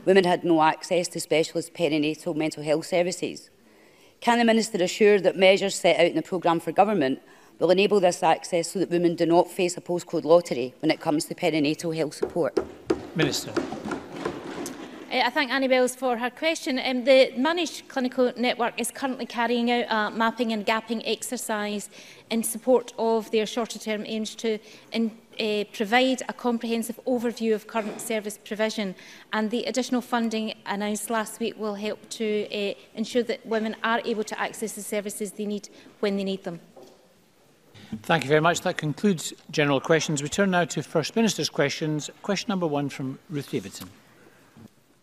women had no access to specialist perinatal mental health services. Can the Minister assure that measures set out in the programme for government will enable this access so that women do not face a postcode lottery when it comes to perinatal health support? Minister. I thank Annie Wells for her question. The Managed Clinical Network is currently carrying out a mapping and gapping exercise in support of their shorter-term aims to provide a comprehensive overview of current service provision, and the additional funding announced last week will help to ensure that women are able to access the services they need when they need them. Thank you very much. That concludes general questions. We turn now to First Minister's questions. Question number 1 from Ruth Davidson.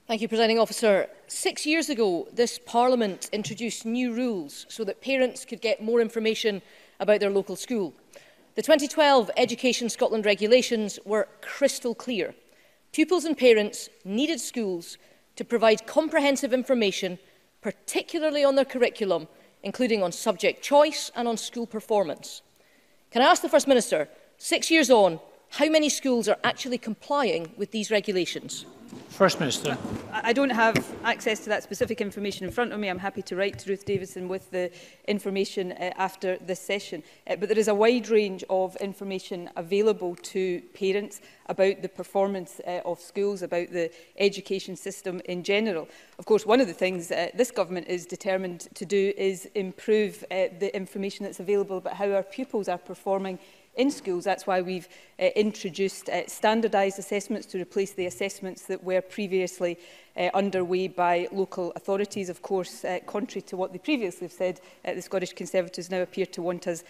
Thank you, Presiding Officer. 6 years ago, this Parliament introduced new rules so that parents could get more information about their local school. The 2012 Education Scotland regulations were crystal clear. Pupils and parents needed schools to provide comprehensive information, particularly on their curriculum, including on subject choice and on school performance. Can I ask the First Minister, 6 years on, how many schools are actually complying with these regulations? First Minister. I don't have access to that specific information in front of me. I'm happy to write to Ruth Davidson with the information after this session. But there is a wide range of information available to parents about the performance of schools, about the education system in general. Of course, one of the things this government is determined to do is improve the information that's available about how our pupils are performing in schools. That's why we've introduced standardised assessments to replace the assessments that were previously underway by local authorities. Of course, contrary to what they previously have said, the Scottish Conservatives now appear to want us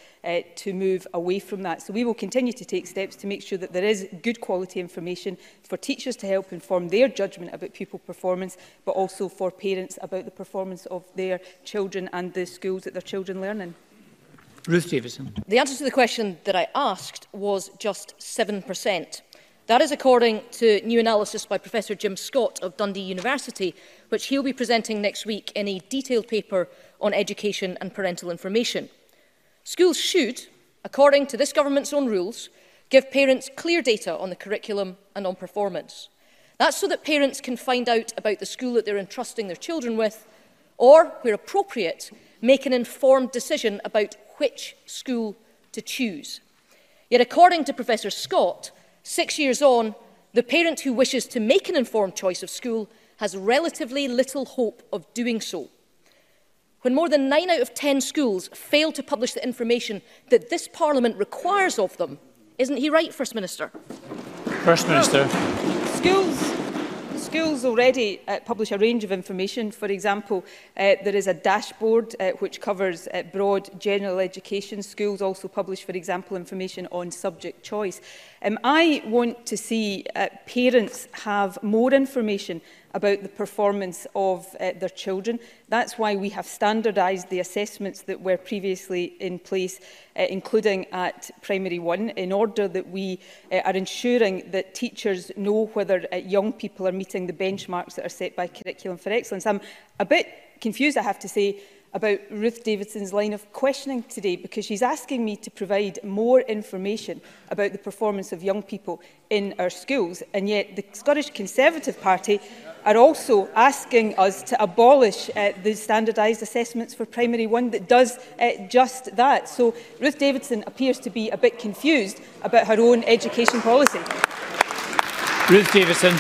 to move away from that. So we will continue to take steps to make sure that there is good quality information for teachers to help inform their judgment about pupil performance, but also for parents about the performance of their children and the schools that their children learn in. Ruth Davidson. The answer to the question that I asked was just 7%. That is according to new analysis by Professor Jim Scott of Dundee University, which he'll be presenting next week in a detailed paper on education and parental information. Schools should, according to this government's own rules, give parents clear data on the curriculum and on performance. That's so that parents can find out about the school that they're entrusting their children with, or, where appropriate, make an informed decision about which school to choose. Yet, according to Professor Scott, 6 years on, the parent who wishes to make an informed choice of school has relatively little hope of doing so. When more than 9 out of 10 schools fail to publish the information that this Parliament requires of them, isn't he right, First Minister? First Minister. Schools already publish a range of information. For example, there is a dashboard which covers broad general education. Schools also publish, for example, information on subject choice. I want to see parents have more information about the performance of their children. That's why we have standardised the assessments that were previously in place, including at Primary 1, in order that we are ensuring that teachers know whether young people are meeting the benchmarks that are set by Curriculum for Excellence. I'm a bit confused, I have to say, about Ruth Davidson's line of questioning today, because she's asking me to provide more information about the performance of young people in our schools, and yet the Scottish Conservative Party are also asking us to abolish the standardised assessments for Primary 1 that does just that. So Ruth Davidson appears to be a bit confused about her own education policy. Ruth Davidson.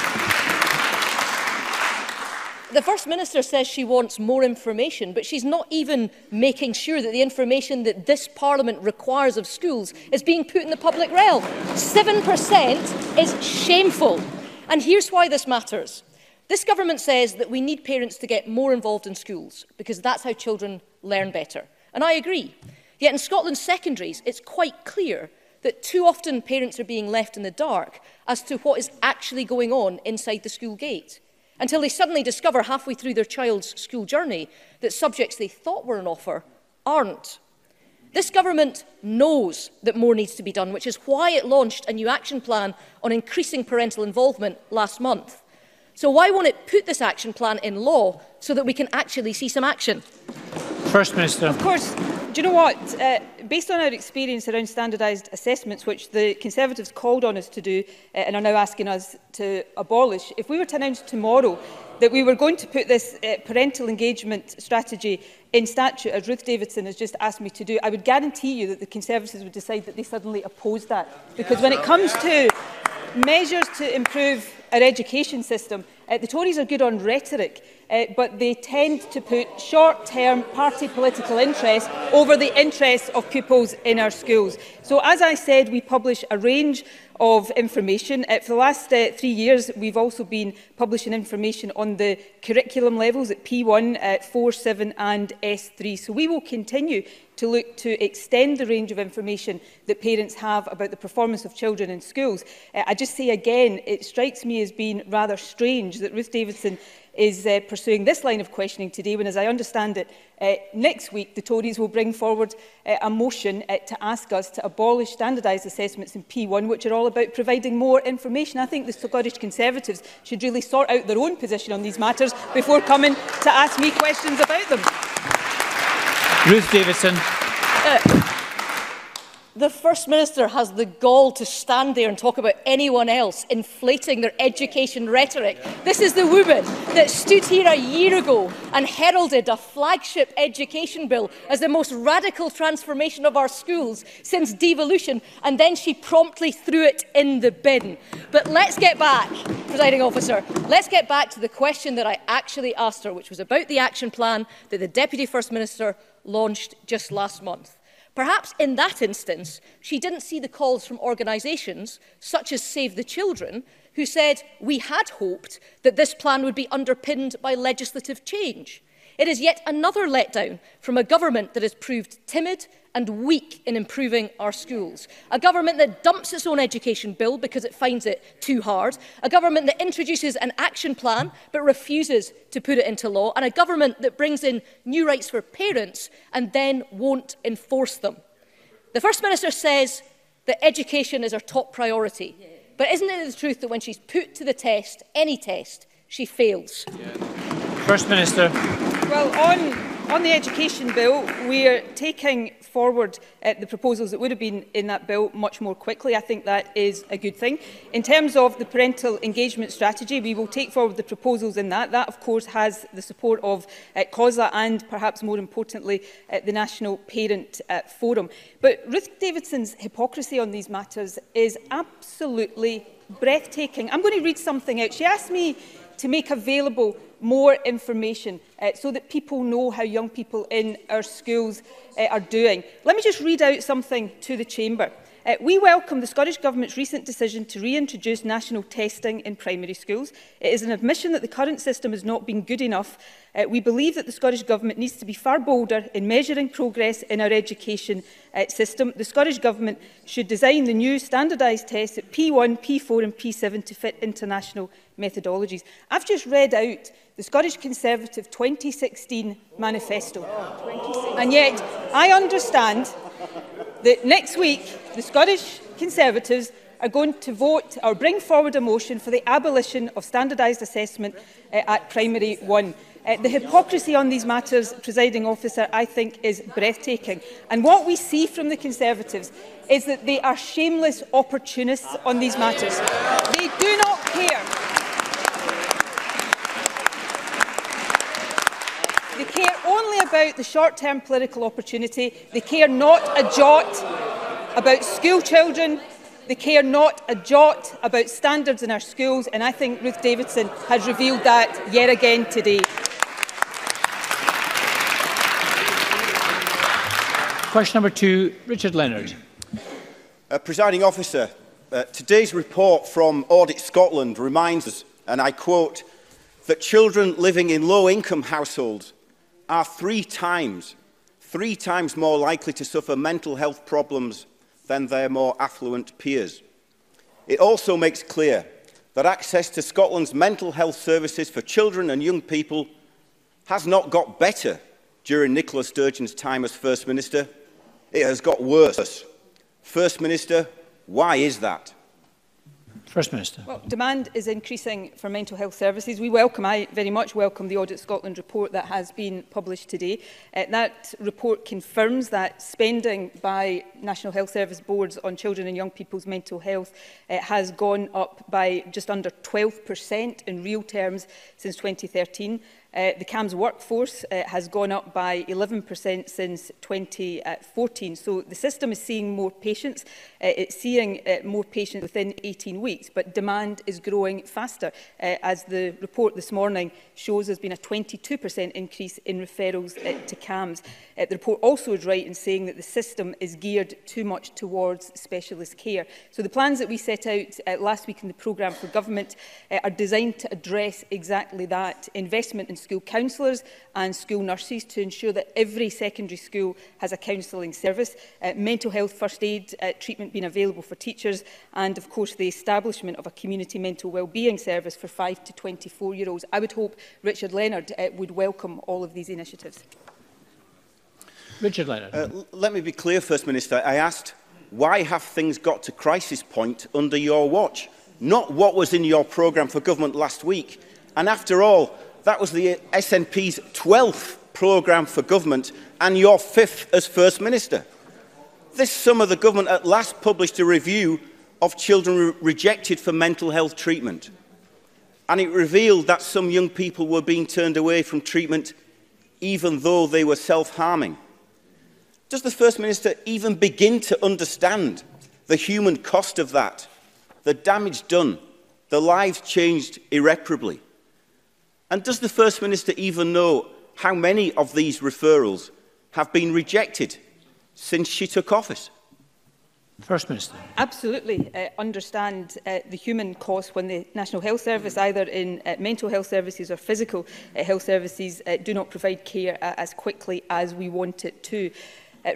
The First Minister says she wants more information, but she's not even making sure that the information that this Parliament requires of schools is being put in the public realm. 7% is shameful. And here's why this matters. This government says that we need parents to get more involved in schools because that's how children learn better. And I agree. Yet in Scotland's secondaries, it's quite clear that too often parents are being left in the dark as to what is actually going on inside the school gate, until they suddenly discover halfway through their child's school journey that subjects they thought were on offer aren't. This government knows that more needs to be done, which is why it launched a new action plan on increasing parental involvement last month. So why won't it put this action plan in law so that we can actually see some action? First Minister. Of course, do you know what? Based on our experience around standardised assessments, which the Conservatives called on us to do and are now asking us to abolish, if we were to announce tomorrow that we were going to put this parental engagement strategy in statute, as Ruth Davidson has just asked me to do, I would guarantee you that the Conservatives would decide that they suddenly oppose that. Because when it comes to measures to improve our education system, the Tories are good on rhetoric, but they tend to put short-term party political interest over the interests of pupils in our schools. So, as I said, we publish a range of information. For the last 3 years, we've also been publishing information on the curriculum levels at P1, 4, 7 and S3. So we will continue to look to extend the range of information that parents have about the performance of children in schools. I just say again, it strikes me as being rather strange that Ruth Davidson is pursuing this line of questioning today, when, as I understand it, next week the Tories will bring forward a motion to ask us to abolish standardised assessments in P1, which are all about providing more information. I think the Scottish Conservatives should really sort out their own position on these matters before coming to ask me questions about them. Ruth Davidson. The First Minister has the gall to stand there and talk about anyone else inflating their education rhetoric. This is the woman that stood here a year ago and heralded a flagship education bill as the most radical transformation of our schools since devolution, and then she promptly threw it in the bin. But let's get back, Presiding Officer, let's get back to the question that I actually asked her, which was about the action plan that the Deputy First Minister launched just last month. Perhaps in that instance, she didn't see the calls from organisations such as Save the Children, who said, we had hoped that this plan would be underpinned by legislative change. It is yet another letdown from a government that has proved timid and weak in improving our schools. A government that dumps its own education bill because it finds it too hard. A government that introduces an action plan but refuses to put it into law. And a government that brings in new rights for parents and then won't enforce them. The First Minister says that education is her top priority. But isn't it the truth that when she's put to the test, any test, she fails? First Minister. Well, on the education bill, we are taking forward the proposals that would have been in that bill much more quickly. I think that is a good thing. In terms of the parental engagement strategy, we will take forward the proposals in that. That, of course, has the support of COSLA and, perhaps more importantly, the National Parent Forum. But Ruth Davidson's hypocrisy on these matters is absolutely breathtaking. I'm going to read something out. She asked me to make available more information so that people know how young people in our schools are doing. Let me just read out something to the Chamber. We welcome the Scottish Government's recent decision to reintroduce national testing in primary schools. It is an admission that the current system has not been good enough. We believe that the Scottish Government needs to be far bolder in measuring progress in our education system. The Scottish Government should design the new standardised tests at P1, P4 and P7 to fit international methodologies. I've just read out the Scottish Conservative 2016 manifesto. And yet I understand that next week the Scottish Conservatives are going to vote or bring forward a motion for the abolition of standardised assessment at primary one. The hypocrisy on these matters, Presiding Officer, I think is breathtaking. And what we see from the Conservatives is that they are shameless opportunists on these matters. They do not care. They care only about the short-term political opportunity. They care not a jot about school children. They care not a jot about standards in our schools. And I think Ruth Davidson has revealed that yet again today. Question number 2, Richard Leonard. Presiding Officer, today's report from Audit Scotland reminds us, and I quote, that children living in low-income households are three times more likely to suffer mental health problems than their more affluent peers. It also makes clear that access to Scotland's mental health services for children and young people has not got better during Nicola Sturgeon's time as First Minister. It has got worse. First Minister, why is that? First Minister. Well, demand is increasing for mental health services. I very much welcome the Audit Scotland report that has been published today. That report confirms that spending by National Health Service boards on children and young people's mental health has gone up by just under 12% in real terms since 2013. The CAMHS workforce has gone up by 11% since 2014. So the system is seeing more patients. It's seeing more patients within 18 weeks, but demand is growing faster. As the report this morning shows, there's been a 22% increase in referrals to CAMHS. The report also is right in saying that the system is geared too much towards specialist care. So the plans that we set out last week in the programme for government are designed to address exactly that: investment in school counsellors and school nurses to ensure that every secondary school has a counselling service, mental health first aid treatment being available for teachers, and of course the establishment of a community mental wellbeing service for 5 to 24-year-olds. I would hope Richard Leonard would welcome all of these initiatives. Richard Leonard. Let me be clear, First Minister. I asked, why have things got to crisis point under your watch? Not what was in your programme for government last week. And after all, that was the SNP's 12th programme for government and your 5th as First Minister. This summer, the government at last published a review of children rejected for mental health treatment. And it revealed that some young people were being turned away from treatment even though they were self-harming. Does the First Minister even begin to understand the human cost of that, the damage done, the lives changed irreparably? And does the First Minister even know how many of these referrals have been rejected since she took office? First Minister. Absolutely understand the human cost when the National Health Service, either in mental health services or physical health services, do not provide care as quickly as we want it to.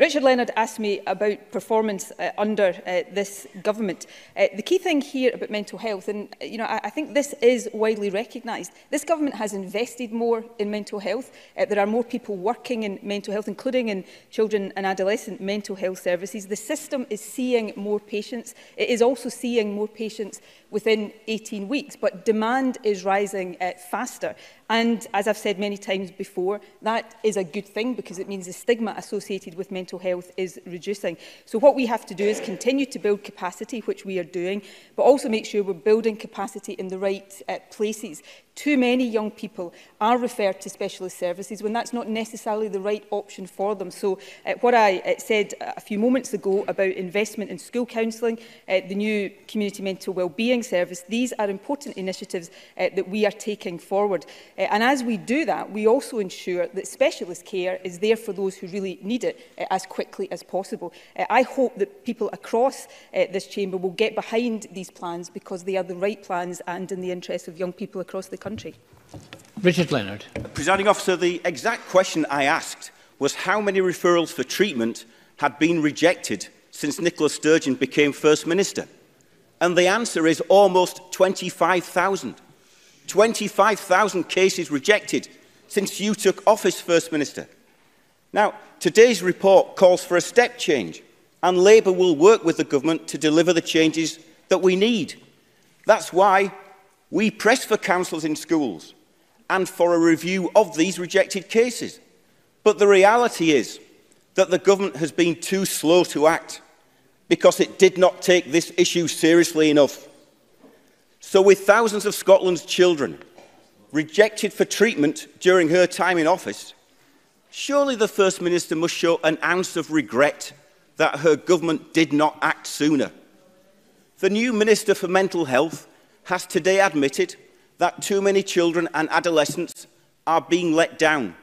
Richard Leonard asked me about performance under this government. The key thing here about mental health, and I think this is widely recognised, this government has invested more in mental health. There are more people working in mental health, including in children and adolescent mental health services. The system is seeing more patients. It is also seeing more patients within 18 weeks, but demand is rising faster. And as I've said many times before, that is a good thing because it means the stigma associated with mental health is reducing. So what we have to do is continue to build capacity, which we are doing, but also make sure we're building capacity in the right places. Too many young people are referred to specialist services when that's not necessarily the right option for them. So what I said a few moments ago about investment in school counselling, the new community mental wellbeing service, these are important initiatives that we are taking forward. And as we do that, we also ensure that specialist care is there for those who really need it as quickly as possible. I hope that people across this chamber will get behind these plans because they are the right plans and in the interest of young people across the country. Richard Leonard. Presiding Officer, the exact question I asked was how many referrals for treatment had been rejected since Nicola Sturgeon became First Minister. And the answer is almost 25,000. 25,000 cases rejected since you took office, First Minister. Now, today's report calls for a step change, and Labour will work with the government to deliver the changes that we need. That's why we press for counsellors in schools and for a review of these rejected cases. But the reality is that the government has been too slow to act because it did not take this issue seriously enough. So with thousands of Scotland's children rejected for treatment during her time in office, surely the First Minister must show an ounce of regret that her government did not act sooner. The new Minister for Mental Health has today admitted that too many children and adolescents are being let down.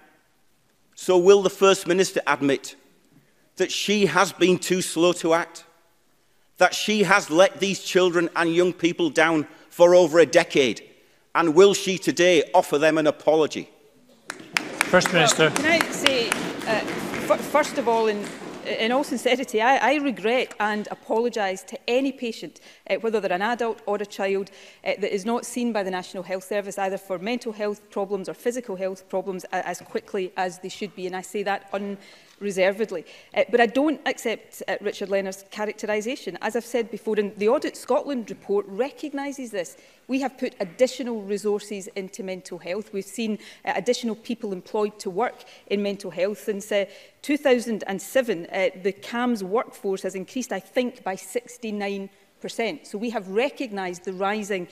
So will the First Minister admit that she has been too slow to act? That she has let these children and young people down for over a decade? And will she today offer them an apology? First Minister. Can I say, first of all, in all sincerity, I regret and apologise to any patient, whether they're an adult or a child, that is not seen by the National Health Service, either for mental health problems or physical health problems, as quickly as they should be. And I say that reservedly. But I don't accept Richard Leonard's characterisation. As I've said before, and the Audit Scotland report recognises this. We have put additional resources into mental health. We've seen additional people employed to work in mental health. Since 2007, the CAMS workforce has increased, I think, by 69%. So we have recognised the rising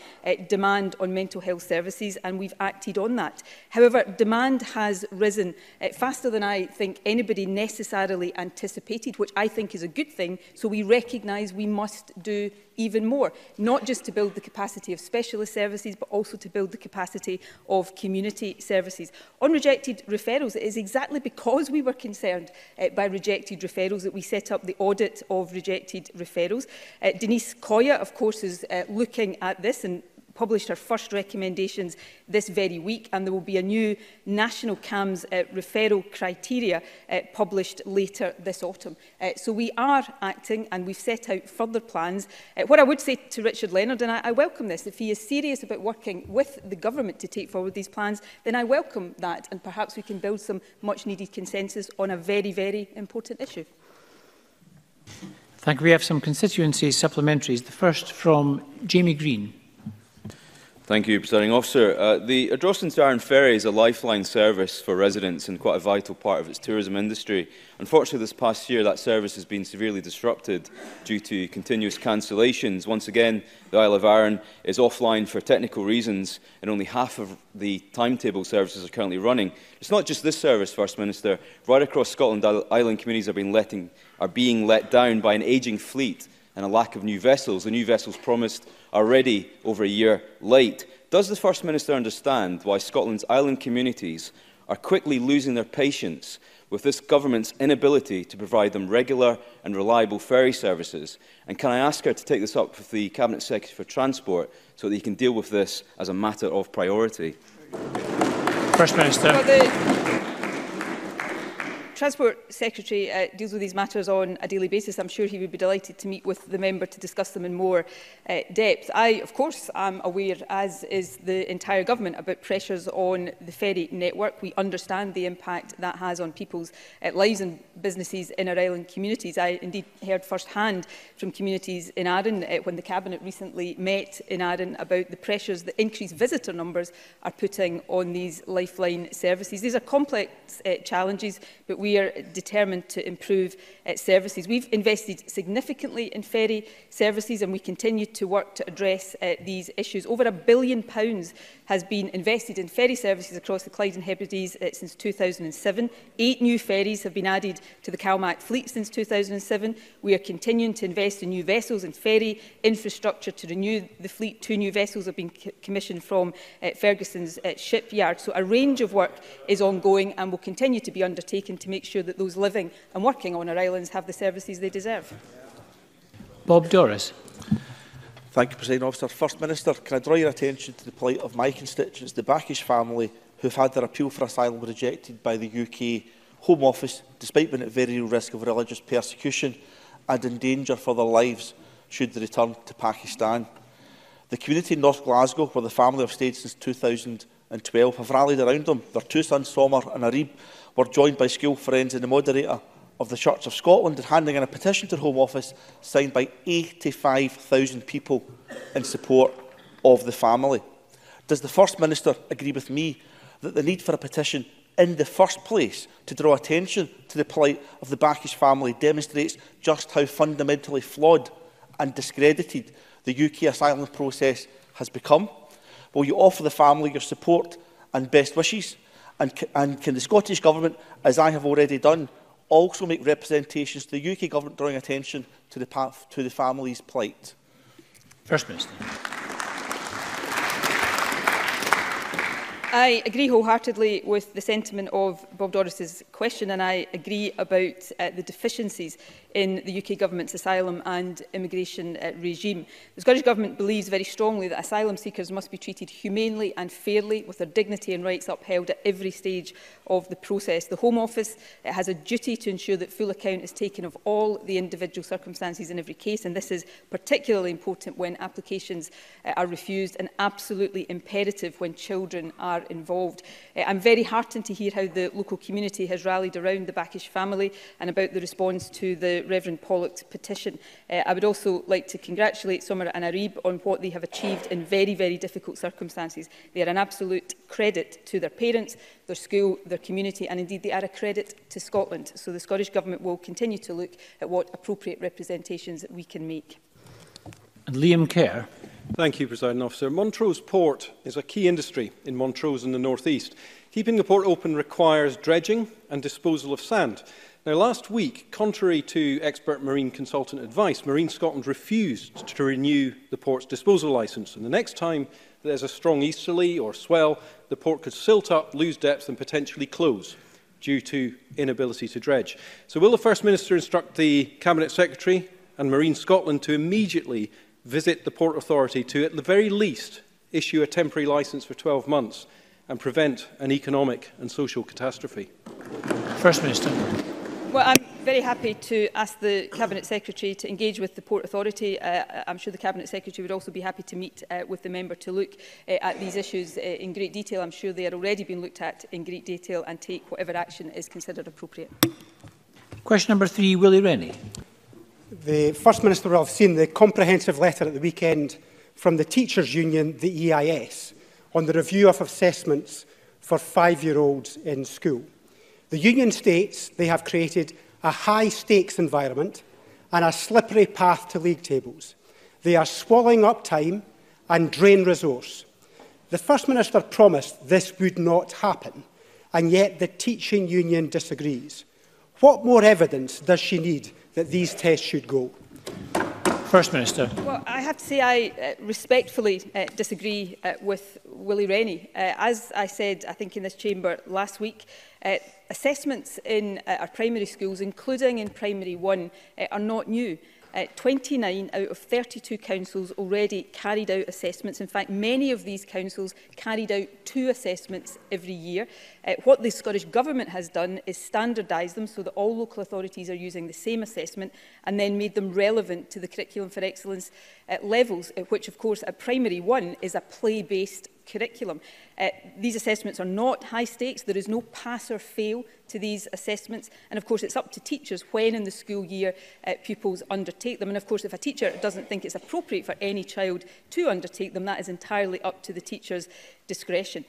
demand on mental health services, and we've acted on that. However, demand has risen faster than I think anybody necessarily anticipated, which I think is a good thing. So we recognise we must do even more, not just to build the capacity of specialist services, but also to build the capacity of community services. On rejected referrals, it is exactly because we were concerned by rejected referrals that we set up the audit of rejected referrals. Denise Coya, of course, is looking at this and published her first recommendations this very week, and there will be a new national CAMS referral criteria published later this autumn. So we are acting, and we've set out further plans. What I would say to Richard Leonard, and I welcome this, if he is serious about working with the government to take forward these plans, then I welcome that, and perhaps we can build some much-needed consensus on a very, very important issue. Thank you. We have some constituency supplementaries. The first from Jamie Green. Thank you, Presiding Officer. The Ardrossan to Arran Ferry is a lifeline service for residents and quite a vital part of its tourism industry. Unfortunately, this past year, that service has been severely disrupted due to continuous cancellations. Once again, the Isle of Arran is offline for technical reasons, and only half of the timetable services are currently running. It's not just this service, First Minister. Right across Scotland, island communities are being let down by an ageing fleet and a lack of new vessels. The new vessels promised are ready over a year late. Does the First Minister understand why Scotland's island communities are quickly losing their patience with this government's inability to provide them regular and reliable ferry services? And can I ask her to take this up with the Cabinet Secretary for Transport so that he can deal with this as a matter of priority? First Minister. Well, Transport Secretary deals with these matters on a daily basis. I'm sure he would be delighted to meet with the member to discuss them in more depth. I, of course, am aware, as is the entire government, about pressures on the ferry network. We understand the impact that has on people's lives and businesses in our island communities. I indeed heard first-hand from communities in Arran when the Cabinet recently met in Arran about the pressures that increased visitor numbers are putting on these lifeline services. These are complex challenges, but we are determined to improve services. We've invested significantly in ferry services, and we continue to work to address these issues. Over £1 billion has been invested in ferry services across the Clyde and Hebrides since 2007. 8 new ferries have been added to the CalMac fleet since 2007. We are continuing to invest in new vessels and ferry infrastructure to renew the fleet. 2 new vessels have been commissioned from Ferguson's shipyard. So a range of work is ongoing and will continue to be undertaken to make sure that those living and working on our islands have the services they deserve. Bob Doris. Thank you, Presiding Officer. First Minister, can I draw your attention to the plight of my constituents, the Backish family, who have had their appeal for asylum rejected by the UK Home Office, despite being at very real risk of religious persecution and in danger for their lives should they return to Pakistan. The community in North Glasgow, where the family have stayed since 2012, have rallied around them. Their 2 sons, Somer and Arib, were joined by school friends and the moderator of the Church of Scotland in handing in a petition to the Home Office signed by 85,000 people in support of the family. Does the First Minister agree with me that the need for a petition in the first place to draw attention to the plight of the Backish family demonstrates just how fundamentally flawed and discredited the UK asylum process has become? Will you offer the family your support and best wishes? And can the Scottish Government, as I have already done, also make representations to the UK Government drawing attention to the family's plight? First Minister. I agree wholeheartedly with the sentiment of Bob Doris's question, and I agree about the deficiencies in the UK Government's asylum and immigration regime. The Scottish Government believes very strongly that asylum seekers must be treated humanely and fairly, with their dignity and rights upheld at every stage of the process. The Home Office has a duty to ensure that full account is taken of all the individual circumstances in every case, and this is particularly important when applications are refused, and absolutely imperative when children are are involved. I'm very heartened to hear how the local community has rallied around the Backish family and about the response to the Reverend Pollock's petition. I would also like to congratulate Summer and Arib on what they have achieved in very, very difficult circumstances. They are an absolute credit to their parents, their school, their community, and indeed they are a credit to Scotland. So the Scottish Government will continue to look at what appropriate representations we can make. And Liam Kerr. Thank you, Presiding Officer. Montrose Port is a key industry in Montrose in the North East. Keeping the port open requires dredging and disposal of sand. Now, last week, contrary to expert marine consultant advice, Marine Scotland refused to renew the port's disposal licence. And the next time there's a strong easterly or swell, the port could silt up, lose depth and potentially close due to inability to dredge. So will the First Minister instruct the Cabinet Secretary and Marine Scotland to immediately visit the Port Authority to, at the very least, issue a temporary licence for 12 months and prevent an economic and social catastrophe? First Minister. Well, I'm very happy to ask the Cabinet Secretary to engage with the Port Authority. I'm sure the Cabinet Secretary would also be happy to meet with the member to look at these issues in great detail. I'm sure they are already being looked at in great detail and take whatever action is considered appropriate. Question number 3, Willie Rennie. The First Minister will have seen the comprehensive letter at the weekend from the Teachers' Union, the EIS, on the review of assessments for 5-year-olds in school. The union states they have created a high-stakes environment and a slippery path to league tables. They are swallowing up time and drain resource. The First Minister promised this would not happen, and yet the teaching union disagrees. What more evidence does she need that these tests should go? First Minister. Well, I have to say I respectfully disagree with Willie Rennie. As I said, I think in this chamber last week, assessments in our primary schools, including in Primary 1, are not new. 29 out of 32 councils already carried out assessments. In fact, many of these councils carried out 2 assessments every year. What the Scottish Government has done is standardise them so that all local authorities are using the same assessment and then made them relevant to the Curriculum for Excellence levels, which, of course, at Primary 1 is a play-based curriculum. These assessments are not high stakes. There is no pass or fail to these assessments. And of course, it's up to teachers when in the school year pupils undertake them. And of course, if a teacher doesn't think it's appropriate for any child to undertake them, that is entirely up to the teacher's discretion.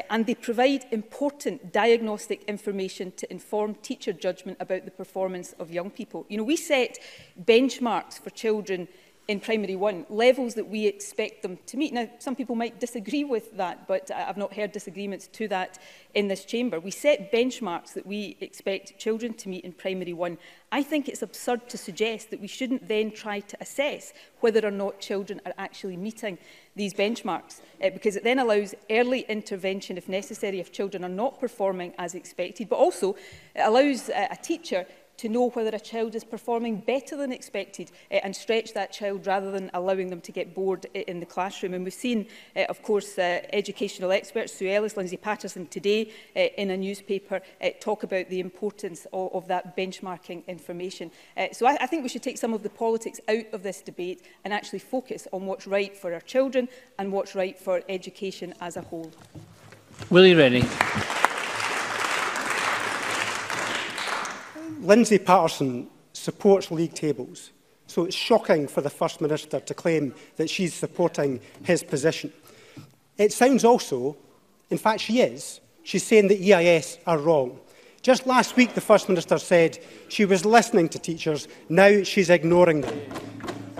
And they provide important diagnostic information to inform teacher judgment about the performance of young people. You know, we set benchmarks for children in Primary 1, levels that we expect them to meet. Now, some people might disagree with that, but I've not heard disagreements to that in this chamber. We set benchmarks that we expect children to meet in Primary 1. I think it's absurd to suggest that we shouldn't then try to assess whether or not children are actually meeting these benchmarks, because it then allows early intervention if necessary if children are not performing as expected, but also it allows a teacher to know whether a child is performing better than expected and stretch that child rather than allowing them to get bored in the classroom. And we've seen, of course, educational experts, Sue Ellis, Lindsay Patterson today in a newspaper talk about the importance of that benchmarking information. So I think we should take some of the politics out of this debate and actually focus on what's right for our children and what's right for education as a whole. Willie Rennie. Lindsay Patterson supports league tables, so it's shocking for the First Minister to claim that she's supporting his position. It sounds also, in fact she is, she's saying that EIS are wrong. Just last week the First Minister said she was listening to teachers, now she's ignoring them.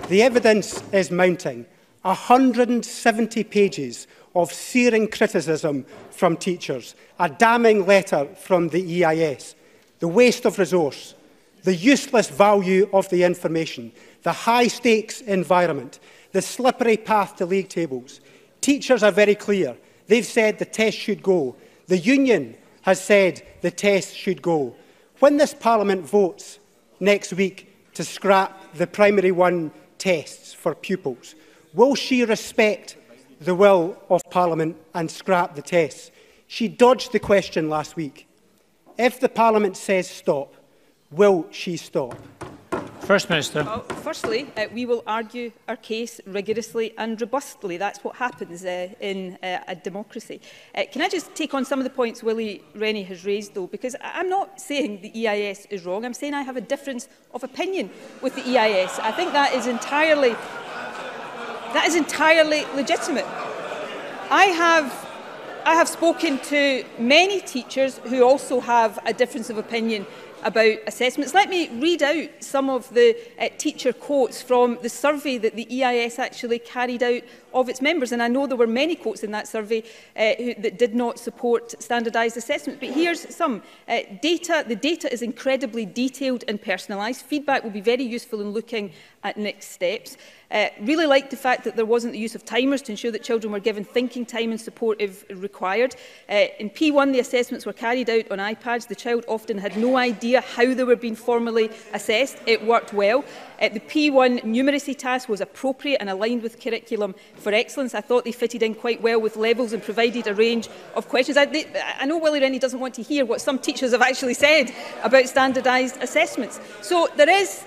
The evidence is mounting. 170 pages of searing criticism from teachers, a damning letter from the EIS. The waste of resource, the useless value of the information, the high-stakes environment, the slippery path to league tables. Teachers are very clear. They've said the test should go. The union has said the test should go. When this Parliament votes next week to scrap the Primary 1 tests for pupils, will she respect the will of Parliament and scrap the tests? She dodged the question last week. If the Parliament says stop, will she stop? First Minister. Well, firstly, we will argue our case rigorously and robustly. That's what happens in a democracy. Can I just take on some of the points Willie Rennie has raised, though? Because I'm not saying the EIS is wrong. I'm saying I have a difference of opinion with the EIS. I think that is entirely legitimate. I have spoken to many teachers who also have a difference of opinion about assessments. Let me read out some of the teacher quotes from the survey that the EIS actually carried out of its members. And I know there were many quotes in that survey that did not support standardised assessments. But here's some. The data is incredibly detailed and personalised. Feedback will be very useful in looking at next steps. Really liked the fact that there wasn't the use of timers to ensure that children were given thinking time and support if required. In P1, the assessments were carried out on iPads. The child often had no idea how they were being formally assessed. It worked well. The P1 numeracy task was appropriate and aligned with curriculum for excellence. I thought they fitted in quite well with levels and provided a range of questions. I know Willie Rennie doesn't want to hear what some teachers have actually said about standardised assessments. So there is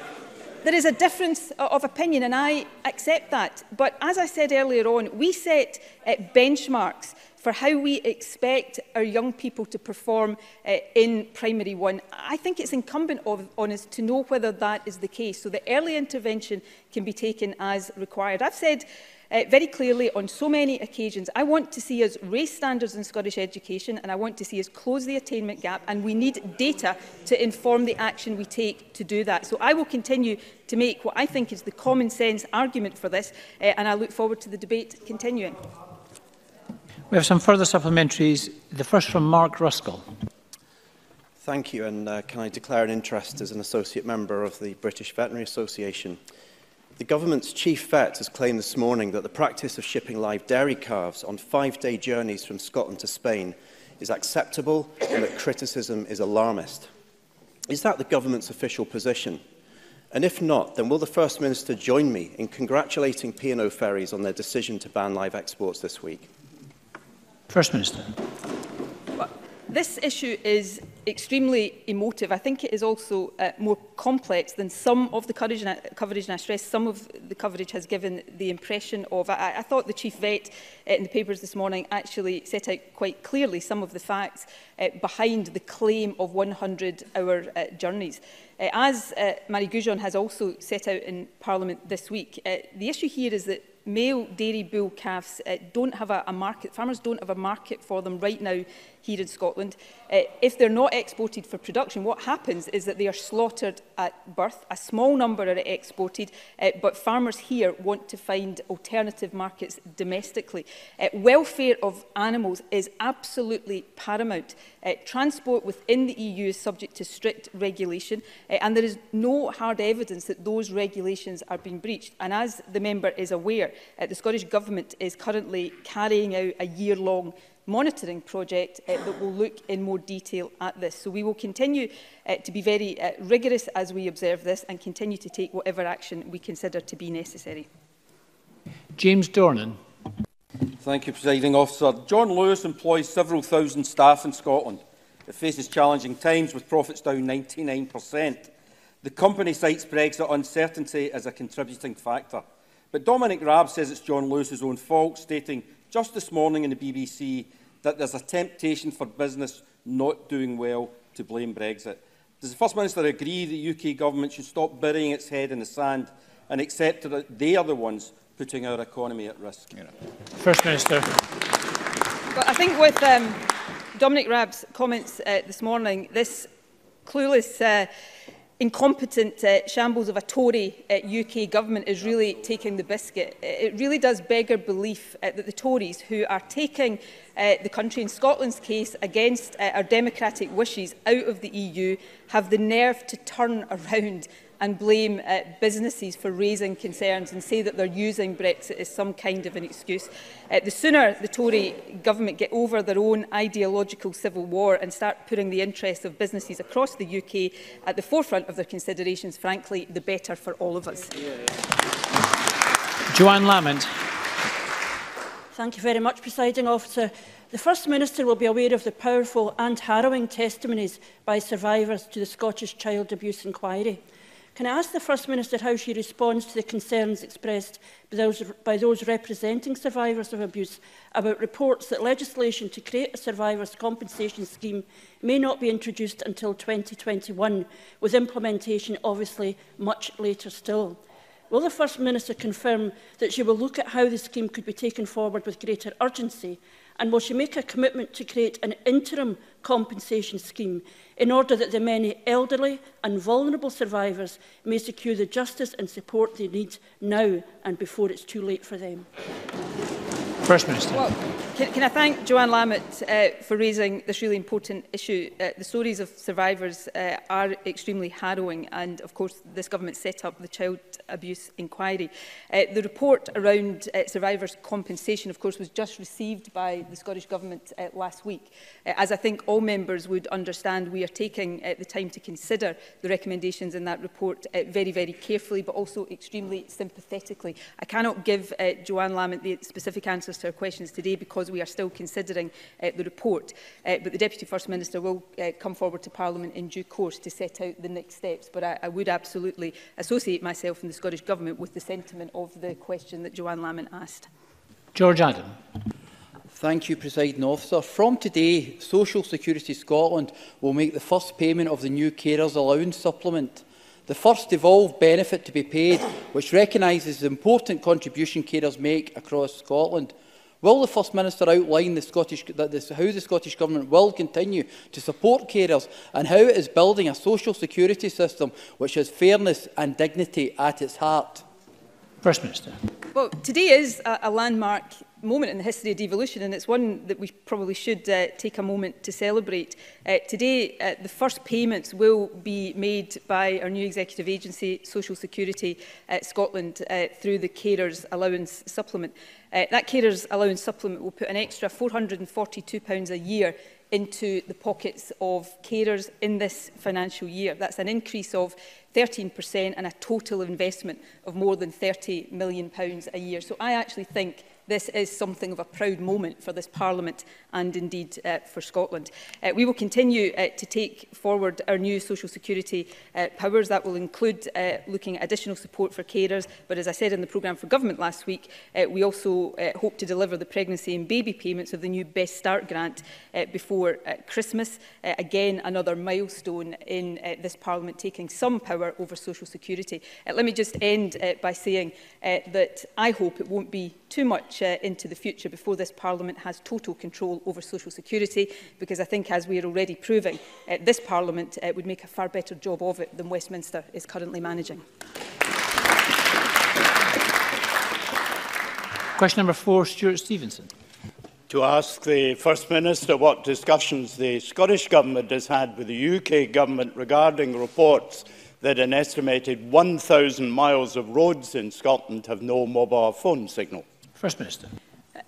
a difference of opinion, and I accept that. But as I said earlier on, we set benchmarks for how we expect our young people to perform in Primary 1. I think it's incumbent on us to know whether that is the case, so that early intervention can be taken as required. I've said very clearly on so many occasions, I want to see us raise standards in Scottish education, and I want to see us close the attainment gap, and we need data to inform the action we take to do that. So I will continue to make what I think is the common sense argument for this, and I look forward to the debate continuing. We have some further supplementaries. The first from Mark Ruskell. Thank you, and can I declare an interest as an associate member of the British Veterinary Association? The government's chief vet has claimed this morning that the practice of shipping live dairy calves on 5-day journeys from Scotland to Spain is acceptable and that criticism is alarmist. Is that the government's official position? And if not, then will the First Minister join me in congratulating P&O ferries on their decision to ban live exports this week? First Minister. Well, this issue is extremely emotive. I think it is also more complex than some of the coverage, and I stress some of the coverage has given the impression of. I thought the Chief Vet in the papers this morning actually set out quite clearly some of the facts behind the claim of 100-hour journeys. As Mary Goujon has also set out in Parliament this week, the issue here is that male dairy bull calves don't have a market. Farmers don't have a market for them right now here in Scotland. If they're not exported for production, what happens is that they are slaughtered at birth. A small number are exported, but farmers here want to find alternative markets domestically. Welfare of animals is absolutely paramount. Transport within the EU is subject to strict regulation, and there is no hard evidence that those regulations are being breached. And as the member is aware, the Scottish Government is currently carrying out a year-long monitoring project that will look in more detail at this. So we will continue to be very rigorous as we observe this and continue to take whatever action we consider to be necessary. James Dornan. Thank you, Presiding Officer. John Lewis employs several thousand staff in Scotland. It faces challenging times with profits down 99%. The company cites Brexit uncertainty as a contributing factor. But Dominic Raab says it's John Lewis's own fault, stating just this morning in the BBC that there's a temptation for business not doing well to blame Brexit. Does the First Minister agree the UK Government should stop burying its head in the sand and accept that they are the ones putting our economy at risk? First Minister. Well, I think with Dominic Raab's comments this morning, this clueless incompetent shambles of a Tory UK government is really taking the biscuit. It really does beggar belief that the Tories, who are taking the country, in Scotland's case, against our democratic wishes out of the EU, have the nerve to turn around and blame businesses for raising concerns and say that they're using Brexit as some kind of an excuse. The sooner the Tory government get over their own ideological civil war and start putting the interests of businesses across the UK at the forefront of their considerations, frankly, the better for all of us. Joanne Lamont. Thank you very much, Presiding Officer. The First Minister will be aware of the powerful and harrowing testimonies by survivors to the Scottish Child Abuse Inquiry. Can I ask the First Minister how she responds to the concerns expressed by those representing survivors of abuse about reports that legislation to create a survivors' compensation scheme may not be introduced until 2021, with implementation obviously much later still? Will the First Minister confirm that she will look at how the scheme could be taken forward with greater urgency? And will she make a commitment to create an interim compensation scheme in order that the many elderly and vulnerable survivors may secure the justice and support they need now and before it's too late for them? First Minister. Well, can I thank Joanne Lamott for raising this really important issue? The stories of survivors are extremely harrowing, and of course this government set up the Child Abuse Inquiry. The report around survivors' compensation, of course, was just received by the Scottish Government last week. As I think all members would understand, we are taking the time to consider the recommendations in that report very, very carefully, but also extremely sympathetically. I cannot give Joanne Lamott the specific answers to her questions today because we are still considering the report. But the Deputy First Minister will come forward to Parliament in due course to set out the next steps. But I would absolutely associate myself and the Scottish Government with the sentiment of the question that Joanne Lamont asked. George Adam. Thank you, Presiding Officer. From today, Social Security Scotland will make the first payment of the new Carers Allowance Supplement, the first devolved benefit to be paid, which recognises the important contribution carers make across Scotland. Will the First Minister outline how the Scottish Government will continue to support carers and how it is building a social security system which has fairness and dignity at its heart? First Minister. Well, today is a landmark moment in the history of devolution, and it's one that we probably should take a moment to celebrate. Today, the first payments will be made by our new executive agency, Social Security Scotland, through the Carers Allowance Supplement. That Carers Allowance Supplement will put an extra £442 a year into the pockets of carers in this financial year. That's an increase of 13% and a total investment of more than £30 million a year. So I actually think this is something of a proud moment for this Parliament and indeed for Scotland. We will continue to take forward our new social security powers. That will include looking at additional support for carers. But as I said in the programme for government last week, we also hope to deliver the pregnancy and baby payments of the new Best Start grant before Christmas. Again, another milestone in this Parliament taking some power over social security. Let me just end by saying that I hope it won't be too much into the future before this Parliament has total control over social security, because I think, as we are already proving, this Parliament would make a far better job of it than Westminster is currently managing. Question number 4, Stuart Stevenson. To ask the First Minister what discussions the Scottish Government has had with the UK Government regarding reports that an estimated 1,000 miles of roads in Scotland have no mobile phone signal. First Minister.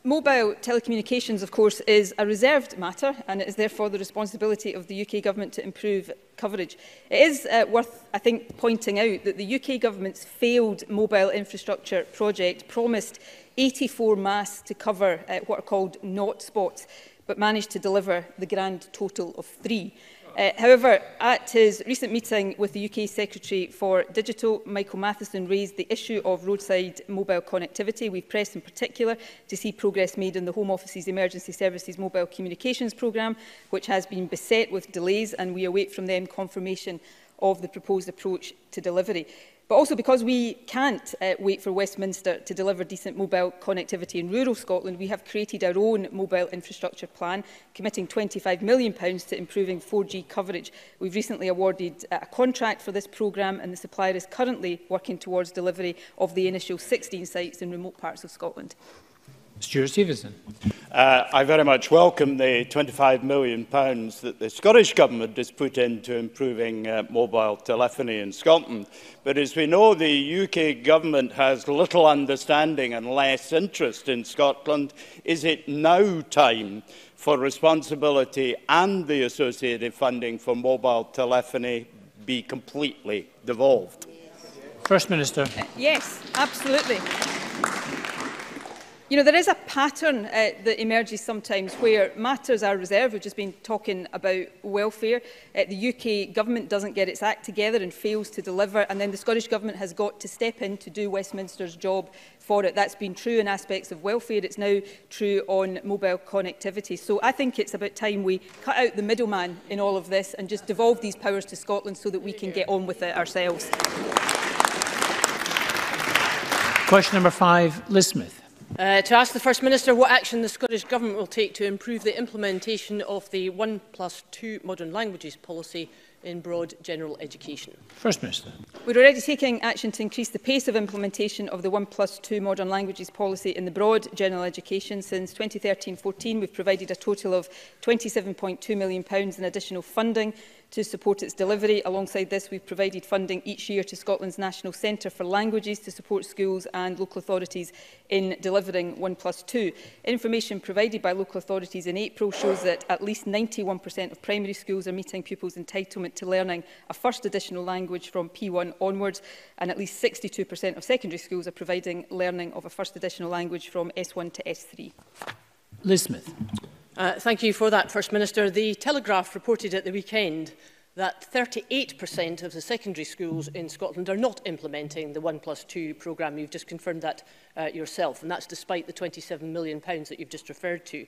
Mobile telecommunications, of course, is a reserved matter, and it is therefore the responsibility of the UK Government to improve coverage. It is worth, I think, pointing out that the UK Government's failed mobile infrastructure project promised 84 masts to cover what are called not spots, but managed to deliver the grand total of 3. However, at his recent meeting with the UK Secretary for Digital, Michael Matheson raised the issue of roadside mobile connectivity. We've pressed in particular to see progress made in the Home Office's Emergency Services Mobile Communications Programme, which has been beset with delays, and we await from them confirmation of the proposed approach to delivery. But also because we can't wait for Westminster to deliver decent mobile connectivity in rural Scotland, we have created our own mobile infrastructure plan, committing £25 million to improving 4G coverage. We've recently awarded a contract for this programme, and the supplier is currently working towards delivery of the initial 16 sites in remote parts of Scotland. Stuart Stevenson. I very much welcome the £25 million that the Scottish Government has put into improving mobile telephony in Scotland. But as we know, the UK Government has little understanding and less interest in Scotland. Is it now time for responsibility and the associated funding for mobile telephony be completely devolved? First Minister. Yes, absolutely. You know, there is a pattern that emerges sometimes where matters are reserved. We've just been talking about welfare. The UK government doesn't get its act together and fails to deliver, and then the Scottish government has got to step in to do Westminster's job for it. That's been true in aspects of welfare. It's now true on mobile connectivity. So I think it's about time we cut out the middleman in all of this and just devolve these powers to Scotland so that we can get on with it ourselves. Question number 5, Liz Smith. To ask the First Minister what action the Scottish Government will take to improve the implementation of the 1+2 modern languages policy in broad general education. First Minister. We're already taking action to increase the pace of implementation of the 1+2 modern languages policy in the broad general education. Since 2013-14, we've provided a total of £27.2 million in additional funding to support its delivery. Alongside this, we've provided funding each year to Scotland's National Centre for Languages to support schools and local authorities in delivering 1+2. Information provided by local authorities in April shows that at least 91% of primary schools are meeting pupils' entitlement to learning a first additional language from P1 onwards, and at least 62% of secondary schools are providing learning of a first additional language from S1 to S3. Liz Smith. Thank you for that, First Minister. The Telegraph reported at the weekend that 38% of the secondary schools in Scotland are not implementing the 1+2 programme. You've just confirmed that yourself, and that's despite the £27 million that you've just referred to.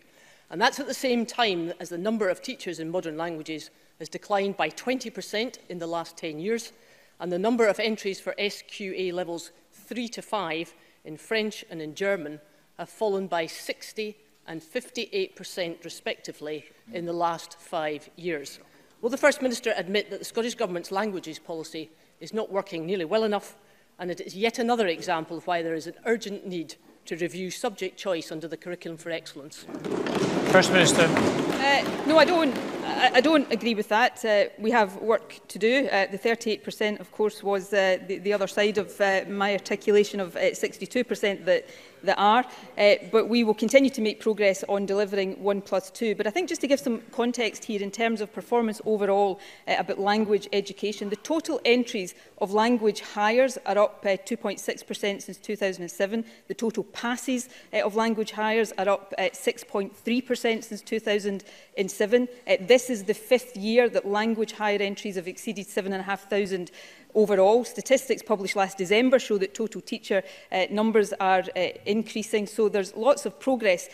And that's at the same time as the number of teachers in modern languages has declined by 20% in the last 10 years, and the number of entries for SQA levels 3 to 5 in French and in German have fallen by 60% and 58% respectively in the last 5 years. Will the First Minister admit that the Scottish Government's languages policy is not working nearly well enough, and it is yet another example of why there is an urgent need to review subject choice under the Curriculum for Excellence? First Minister. No, I don't agree with that. We have work to do. The 38%, of course, was the other side of my articulation of 62% that are. But we will continue to make progress on delivering 1+2. But I think just to give some context here in terms of performance overall about language education, the total entries of language hires are up 2.6% since 2007. The total passes of language hires are up 6.3% since 2007. This is the 5th year that language hire entries have exceeded 7,500 overall. Statistics published last December show that total teacher numbers are increasing, so there's lots of progress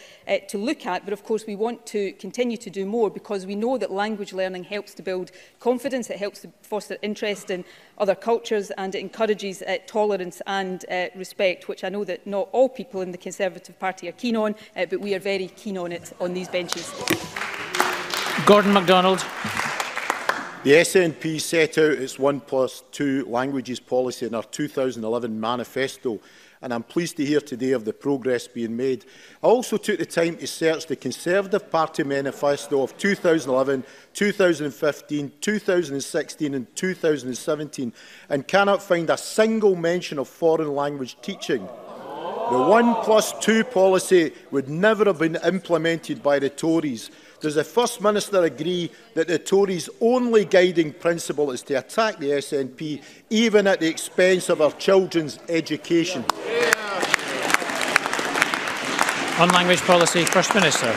to look at, but of course we want to continue to do more because we know that language learning helps to build confidence, it helps to foster interest in other cultures, and it encourages tolerance and respect, which I know that not all people in the Conservative Party are keen on, but we are very keen on it on these benches. Gordon MacDonald. The SNP set out its 1+2 languages policy in our 2011 manifesto, and I'm pleased to hear today of the progress being made. I also took the time to search the Conservative Party manifesto of 2011, 2015, 2016 and 2017 and cannot find a single mention of foreign language teaching. The 1+2 policy would never have been implemented by the Tories. Does the First Minister agree that the Tories' only guiding principle is to attack the SNP, even at the expense of our children's education? On language policy, First Minister.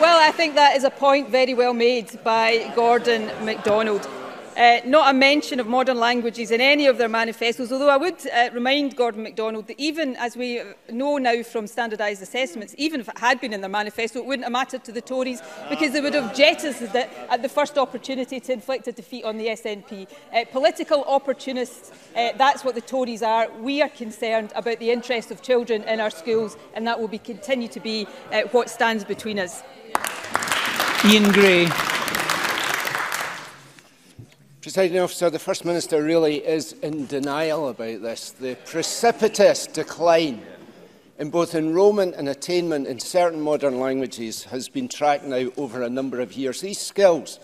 Well, I think that is a point very well made by Gordon MacDonald. Not a mention of modern languages in any of their manifestos, although I would remind Gordon MacDonald that even as we know now from standardised assessments, even if it had been in their manifesto, it wouldn't have mattered to the Tories because they would have jettisoned it at the first opportunity to inflict a defeat on the SNP. Political opportunists, that's what the Tories are. We are concerned about the interests of children in our schools, and that will continue to be what stands between us. Ian Gray. Presiding Officer, the First Minister really is in denial about this. The precipitous decline in both enrolment and attainment in certain modern languages has been tracked now over a number of years. These skills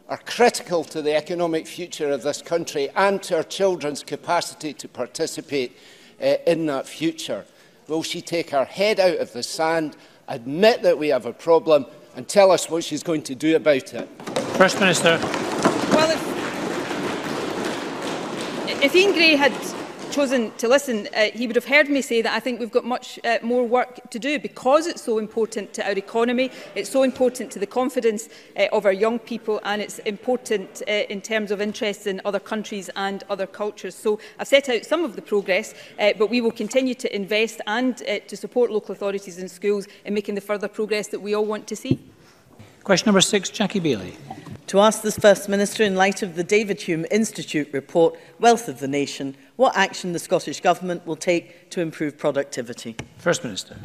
are critical to the economic future of this country and to our children's capacity to participate in that future. Will she take her head out of the sand, admit that we have a problem and tell us what she's going to do about it? First Minister. Well, if Ian Gray had chosen to listen, he would have heard me say that I think we've got much more work to do because it's so important to our economy, it's so important to the confidence of our young people, and it's important in terms of interests in other countries and other cultures. So I've set out some of the progress, but we will continue to invest and to support local authorities and schools in making the further progress that we all want to see. Question number 6, Jackie Bailey. To ask the First Minister, in light of the David Hume Institute report, Wealth of the Nation, what action the Scottish Government will take to improve productivity? First Minister.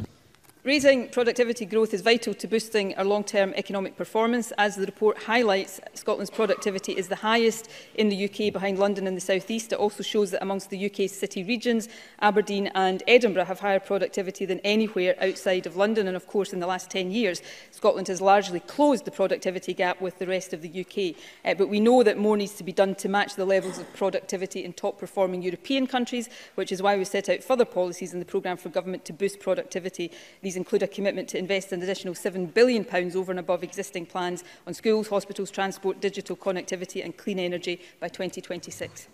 Raising productivity growth is vital to boosting our long-term economic performance. As the report highlights, Scotland's productivity is the highest in the UK, behind London and the South East. It also shows that amongst the UK's city regions, Aberdeen and Edinburgh have higher productivity than anywhere outside of London. And of course, in the last 10 years, Scotland has largely closed the productivity gap with the rest of the UK. But we know that more needs to be done to match the levels of productivity in top-performing European countries, which is why we set out further policies in the programme for government to boost productivity. These include a commitment to invest an additional £7 billion over and above existing plans on schools, hospitals, transport, digital connectivity and clean energy by 2026.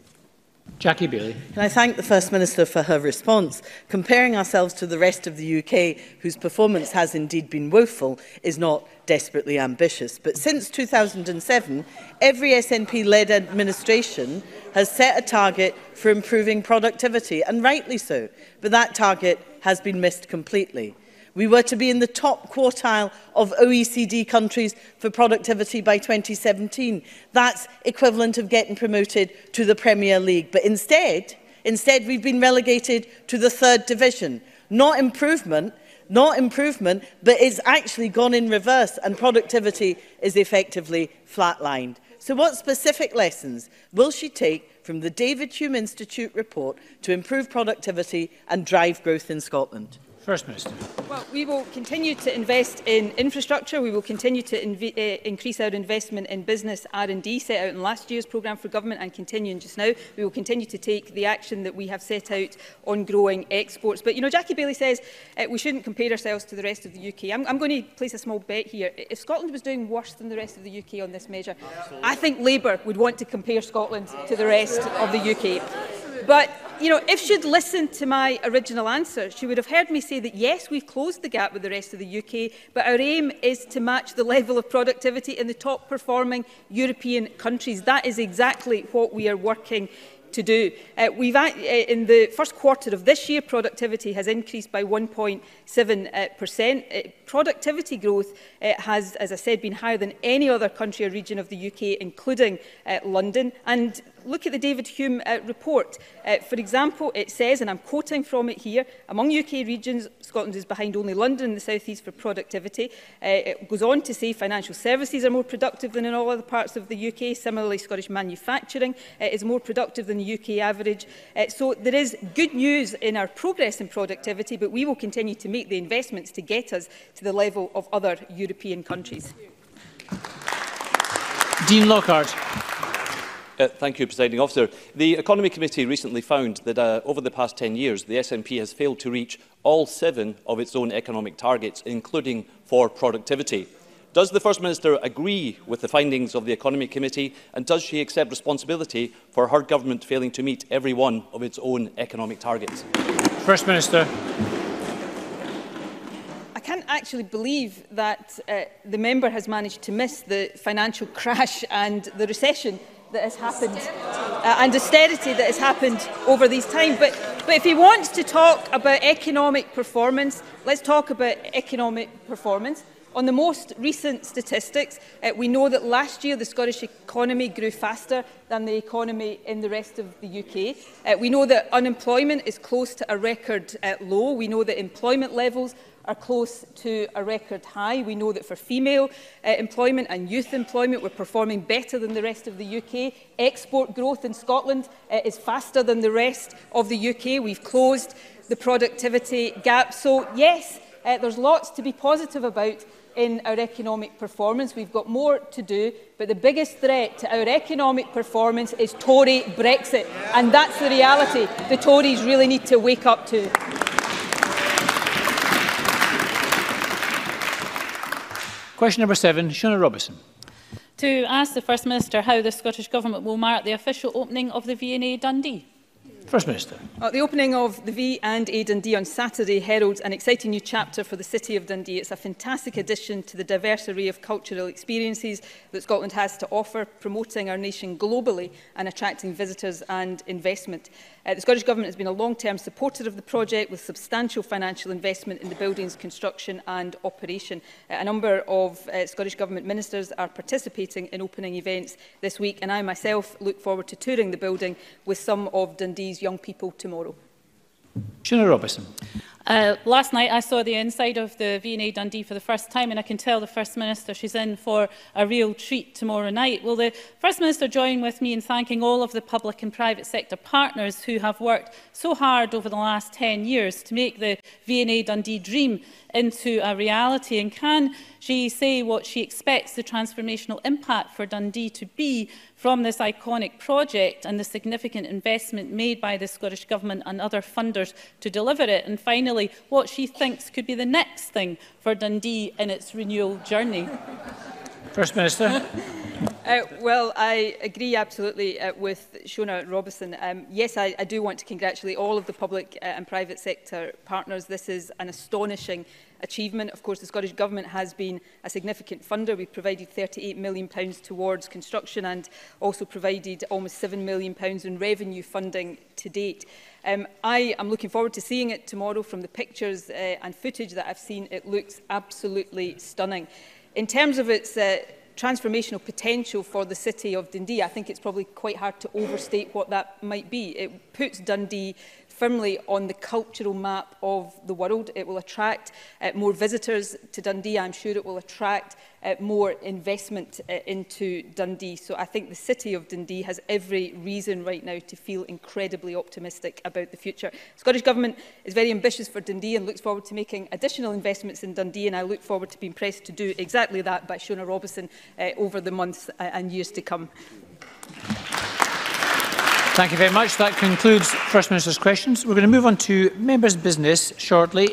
Jackie Bailey. Can I thank the First Minister for her response? Comparing ourselves to the rest of the UK, whose performance has indeed been woeful, is not desperately ambitious. But since 2007, every SNP-led administration has set a target for improving productivity, and rightly so. But that target has been missed completely. We were to be in the top quartile of OECD countries for productivity by 2017. That's equivalent of getting promoted to the Premier League. But instead we've been relegated to the 3rd division. Not improvement, but it's actually gone in reverse, and productivity is effectively flatlined. So what specific lessons will she take from the David Hume Institute report to improve productivity and drive growth in Scotland? First Minister. Well, we will continue to invest in infrastructure. We will continue to increase our investment in business R&D set out in last year's programme for government and continuing just now. We will continue to take the action that we have set out on growing exports. But, you know, Jackie Bailey says we shouldn't compare ourselves to the rest of the UK. I'm going to place a small bet here. If Scotland was doing worse than the rest of the UK on this measure, I think Labour would want to compare Scotland to the rest of the UK. But, you know, if she'd listened to my original answer, she would have heard me say that, yes, we've closed the gap with the rest of the UK, but our aim is to match the level of productivity in the top-performing European countries. That is exactly what we are working to do. In the first quarter of this year, productivity has increased by 1.7%. Productivity growth has, as I said, been higher than any other country or region of the UK, including London. And look at the David Hume report. For example, it says, and I'm quoting from it here, among UK regions, Scotland is behind only London and the South East for productivity. It goes on to say financial services are more productive than in all other parts of the UK. Similarly, Scottish manufacturing is more productive than the UK average. So there is good news in our progress in productivity, but we will continue to make the investments to get us to the level of other European countries. Dean Lockhart. Thank you, Presiding Officer. The Economy Committee recently found that over the past 10 years, the SNP has failed to reach all 7 of its own economic targets, including for productivity. Does the First Minister agree with the findings of the Economy Committee, and does she accept responsibility for her government failing to meet every one of its own economic targets? First Minister. I can't actually believe that the member has managed to miss the financial crash and the recession that has happened and austerity that has happened over these times. But if he wants to talk about economic performance, let's talk about economic performance. On the most recent statistics, we know that last year the Scottish economy grew faster than the economy in the rest of the UK. We know that unemployment is close to a record low. We know that employment levels are close to a record high. We know that for female employment and youth employment, we're performing better than the rest of the UK. Export growth in Scotland is faster than the rest of the UK. We've closed the productivity gap. So, yes, there's lots to be positive about in our economic performance. We've got more to do, but the biggest threat to our economic performance is Tory Brexit, and that's the reality the Tories really need to wake up to. Question number 7, Shona Robison. To ask the First Minister how the Scottish Government will mark the official opening of the V&A Dundee. First Minister. The opening of the V&A Dundee on Saturday heralds an exciting new chapter for the City of Dundee. It's a fantastic addition to the diverse array of cultural experiences that Scotland has to offer, promoting our nation globally and attracting visitors and investment. The Scottish Government has been a long-term supporter of the project, with substantial financial investment in the building's construction and operation. A number of Scottish Government ministers are participating in opening events this week, and I myself look forward to touring the building with some of Dundee's young people tomorrow. Shona Robison. Last night I saw the inside of the V&A Dundee for the first time, and I can tell the First Minister she's in for a real treat tomorrow night. Will the First Minister join with me in thanking all of the public and private sector partners who have worked so hard over the last 10 years to make the V&A Dundee dream into a reality? And can she say what she expects the transformational impact for Dundee to be from this iconic project and the significant investment made by the Scottish Government and other funders to deliver it? And finally, what she thinks could be the next thing for Dundee in its renewal journey? First Minister. Well, I agree absolutely with Shona Robison. Yes, I do want to congratulate all of the public and private sector partners. This is an astonishing achievement. Of course, the Scottish Government has been a significant funder. We've provided £38 million towards construction and also provided almost £7 million in revenue funding to date. I am looking forward to seeing it tomorrow. From the pictures and footage that I've seen, it looks absolutely stunning. In terms of its transformational potential for the City of Dundee, I think it's probably quite hard to overstate what that might be. It puts Dundee firmly on the cultural map of the world. It will attract more visitors to Dundee. I'm sure it will attract more investment into Dundee. So I think the City of Dundee has every reason right now to feel incredibly optimistic about the future. The Scottish Government is very ambitious for Dundee and looks forward to making additional investments in Dundee, and I look forward to being pressed to do exactly that by Shona Robison over the months and years to come. Thank you very much. That concludes First Minister's questions. We're going to move on to members' business shortly.